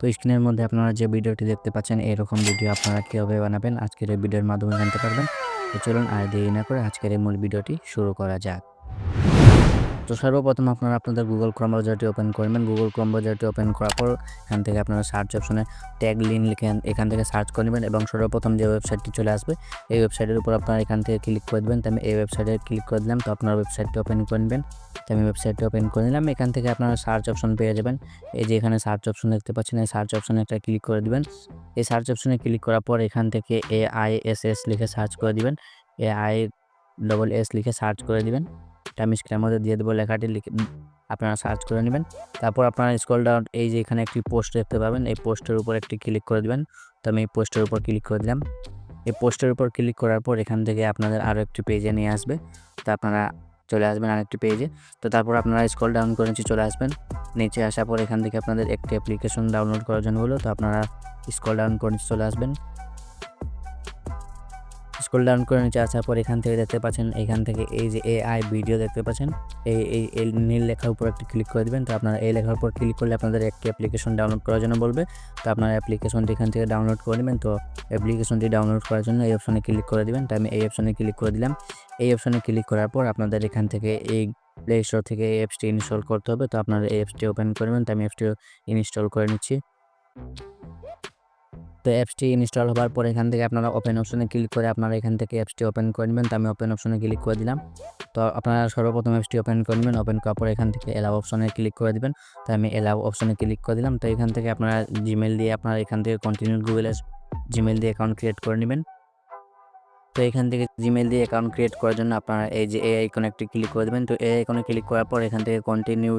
তো স্ক্রিনের মধ্যে আপনারা যে ভিডিওটি দেখতে পাচ্ছেন এরকম ভিডিও আপনারা কীভাবে বানাবেন আজকের এই ভিডিওর মাধ্যমে জানতে পারবেন। তো চলুন আর দেরি না করে আজকের এই মূল ভিডিওটি শুরু করা যাক। তো সর্বপ্রথম আপনারা আপনাদের গুগল ক্রোম ব্রাউজারটি ওপেন করবেন। গুগল ক্রোম ব্রাউজারটি ওপেন করার পর এখান থেকে আপনারা সার্চ অপশনে ট্যাগ লিঙ্ক লিখে এখান থেকে সার্চ করে নেবেন এবং সর্বপ্রথম যে ওয়েবসাইটটি চলে আসবে এই ওয়েবসাইটের উপর আপনারা এখান থেকে ক্লিক করে দেবেন। তো আমি এই ওয়েবসাইটে ক্লিক করে দিলাম। তো আপনার ওয়েবসাইটটি ওপেন করে নেবেন। তো আমি ওয়েবসাইটটি ওপেন করে নিলাম। এখান থেকে আপনারা সার্চ অপশন পেয়ে যাবেন। এই যে এখানে সার্চ অপশন দেখতে পাচ্ছেন, এই সার্চ অপশনে একটা ক্লিক করে দিবেন। এই সার্চ অপশনে ক্লিক করার পর এখান থেকে AISS লিখে সার্চ করে দিবেন। AISS লিখে সার্চ করে দিবেন। আমি স্ক্রিনের মধ্যে দিয়ে দেবো, লেখাটি লিখে আপনারা সার্চ করে নেবেন। তারপর আপনারা স্ক্রল ডাউন, এই যে এখানে একটি পোস্ট দেখতে পাবেন, এই পোস্টের উপর একটি ক্লিক করে দিবেন। তো আমি এই পোস্টের উপর ক্লিক করে দিলাম। এই পোস্টের উপর ক্লিক করার পর এখান থেকে আপনাদের আরও একটি পেজে নিয়ে আসবে। তো আপনারা চলে আসবেন আরেকটি পেজে। তো তারপর আপনারা স্ক্রল ডাউন করে নিচে চলে আসবেন। নিচে আসার পর এখান থেকে আপনাদের একটি অ্যাপ্লিকেশন ডাউনলোড করার জন্য হলো। তো আপনারা স্ক্রল ডাউন করে নিচে চলে আসবেন। স্ক্রল ডাউন করে নিচে আসার পর এখান থেকে দেখতে পাচ্ছেন, এখান থেকে এই যে AI ভিডিও দেখতে পাচ্ছেন, এই নীল লেখার উপর একটি ক্লিক করে দিবেন। তো আপনারা এই লেখার উপর ক্লিক করলে আপনাদের একটি অ্যাপ্লিকেশন ডাউনলোড করার জন্য বলবে। তো আপনারা অ্যাপ্লিকেশনটি এখান থেকে ডাউনলোড করে নেবেন। তো অ্যাপ্লিকেশনটি ডাউনলোড করার জন্য এই অপশনে ক্লিক করে দিবেন। তো আমি এই অপশনে ক্লিক করে দিলাম। এই অপশনে ক্লিক করার পর আপনাদের এখান থেকে এই প্লে স্টোর থেকে এই অ্যাপসটি ইনস্টল করতে হবে। তো আপনারা এই অ্যাপসটি ওপেন করবেন। তো আমি অ্যাপসটি ইনস্টল করে নিচ্ছি। তো অ্যাপসটি ইনস্টল হওয়ার পর এখান থেকে আপনারা ওপেন অপশনে ক্লিক করে আপনারা এখান থেকে অ্যাপসটি ওপেন করে নেবেন। তো আমি ওপেন অপশনে ক্লিক করে দিলাম। তো আপনারা সর্বপ্রথম অ্যাপসটি ওপেন করে নেবেন। ওপেন করার পর এখান থেকে এলাও অপশনে ক্লিক করে দিবেন। তো আমি এলাও অপশনে ক্লিক করে দিলাম। তো এখান থেকে আপনারা জিমেল দিয়ে আপনারা এখান থেকে কন্টিনিউ গুগলের জিমেল দিয়ে অ্যাকাউন্ট ক্রিয়েট করে নেবেন। তো এখান থেকে জিমেল দিয়ে অ্যাকাউন্ট ক্রিয়েট করার জন্য আপনারা এই যে এই আইকনে একটি ক্লিক করে দেবেন। তো এই আইকনে ক্লিক করার পর এখান থেকে কন্টিনিউ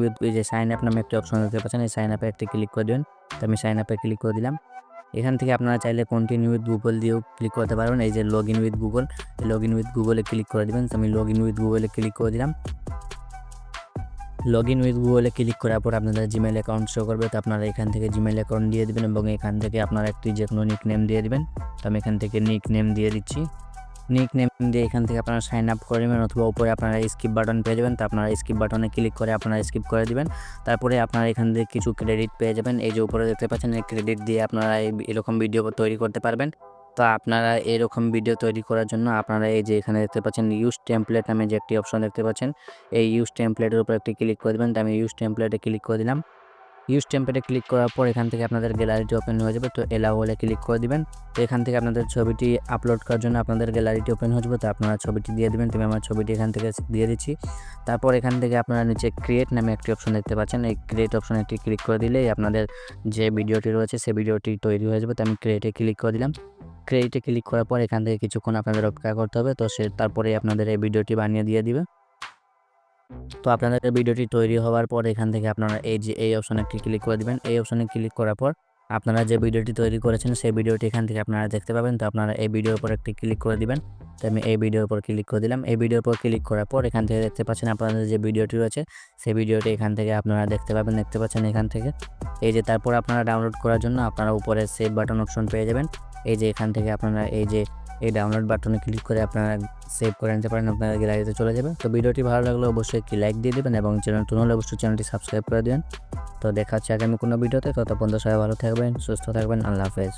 উইথ এই যে সাইন আপ নামে একটি অপশন দেখতে পাচ্ছেন, এই সাইন আপে একটি ক্লিক করে দেবেন। তো আমি সাইন আপে ক্লিক করে দিলাম। এখান থেকে আপনারা চাইলে কন্টিনিউ উইথ গুগল দিয়েও ক্লিক করতে পারবেন। এই যে লগ ইন উইথ গুগলে ক্লিক করে দেবেন। তো আমি লগ ইন উইথ গুগলে ক্লিক করে দিলাম। লগ ইন উইথ গুগলে ক্লিক করার পর আপনাদের জিমেল অ্যাকাউন্ট শো করবে। তো আপনারা এখান থেকে জিমেল অ্যাকাউন্ট দিয়ে দেবেন এবং এখান থেকে আপনারা একটি যে কোনো নিক নেম দিয়ে দেবেন। তো আমি এখান থেকে নিক নেম দিয়ে দিচ্ছি। নিক নেম দিয়ে এখান থেকে আপনারা সাইন আপ করে নেবেন, অথবা উপরে আপনারা স্কিপ বাটন পেয়ে যাবেন। তো আপনারা স্কিপ বাটনে ক্লিক করে আপনারা স্কিপ করে দিবেন। তারপরে আপনারা এখান থেকে কিছু ক্রেডিট পেয়ে যাবেন। এই যে উপরে দেখতে পাচ্ছেন, এই ক্রেডিট দিয়ে আপনারা এরকম ভিডিও তৈরি করতে পারবেন। তো আপনারা এরকম ভিডিও তৈরি করার জন্য আপনারা এই যে এখানে দেখতে পাচ্ছেন ইউজ টেমপ্লেট নামে যে একটি অপশন দেখতে পাচ্ছেন, এই ইউজ টেমপ্লেটের উপর একটি ক্লিক করে দেবেন। তো আমি ইউজ টেমপ্লেটে ক্লিক করে দিলাম। ইউজ টেমপ্লেটে ক্লিক করার পর এখান থেকে আপনাদের গ্যালারিটি ওপেন হয়ে যাবে। তো এলাও হলে ক্লিক করে দিবেন। তো এখান থেকে আপনাদের ছবিটি আপলোড করার জন্য আপনাদের গ্যালারিটি ওপেন হয়ে যাবে। তো আপনারা ছবিটি দিয়ে দেবেন। তুমি আমার ছবিটি এখান থেকে দিয়ে দিচ্ছি। তারপর এখান থেকে আপনারা নিচে ক্রিয়েট নামে একটি অপশন দেখতে পাচ্ছেন, এই ক্রিয়েট অপশনে একটি ক্লিক করে দিলেই আপনাদের যে ভিডিওটি রয়েছে সেই ভিডিওটি তৈরি হয়ে যাবে। তো আমি ক্রিয়েটে ক্লিক করে দিলাম। ক্রিয়েটে ক্লিক করার পর এখান থেকে কিছুক্ষণ আপনাদের অপেক্ষা করতে হবে। তো তারপরে আপনাদের এই ভিডিওটি বানিয়ে দিয়ে দিবে। তো আপনাদের ভিডিওটি তৈরি হওয়ার পর এখান থেকে আপনারা এই যে এই অপশনে একটি ক্লিক করে দিবেন। এই অপশনে ক্লিক করার পর আপনারা যে ভিডিওটি তৈরি করেছেন সেই ভিডিওটি এখান থেকে আপনারা দেখতে পাবেন। তো আপনারা এই ভিডিওর উপর একটি ক্লিক করে দিবেন। তো আমি এই ভিডিওর উপর ক্লিক করে দিলাম। এই ভিডিওর উপর ক্লিক করার পর এখান থেকে দেখতে পাচ্ছেন আপনাদের যে ভিডিওটি রয়েছে সেই ভিডিওটি এখান থেকে আপনারা দেখতে পাচ্ছেন এখান থেকে। এই যে তারপর আপনারা ডাউনলোড করার জন্য আপনারা উপরে সেভ বাটন অপশন পেয়ে যাবেন। এই যে এখান থেকে আপনারা এই ডাউনলোড বাটনে ক্লিক করে আপনারা সেভ করে নিতে পারেন, আপনার গ্যালারিতে চলে যাবে। তো ভিডিওটি ভালো লাগলে অবশ্যই একটি লাইক দিয়ে দেবেন এবং চ্যানেল নতুন হলে অবশ্যই চ্যানেলটি সাবস্ক্রাইব করে দেবেন। তো দেখা হচ্ছে আগামী কোনো ভিডিওতে। ততক্ষণ সবাই ভালো থাকবেন, সুস্থ থাকবেন। আল্লাহ হাফেজ।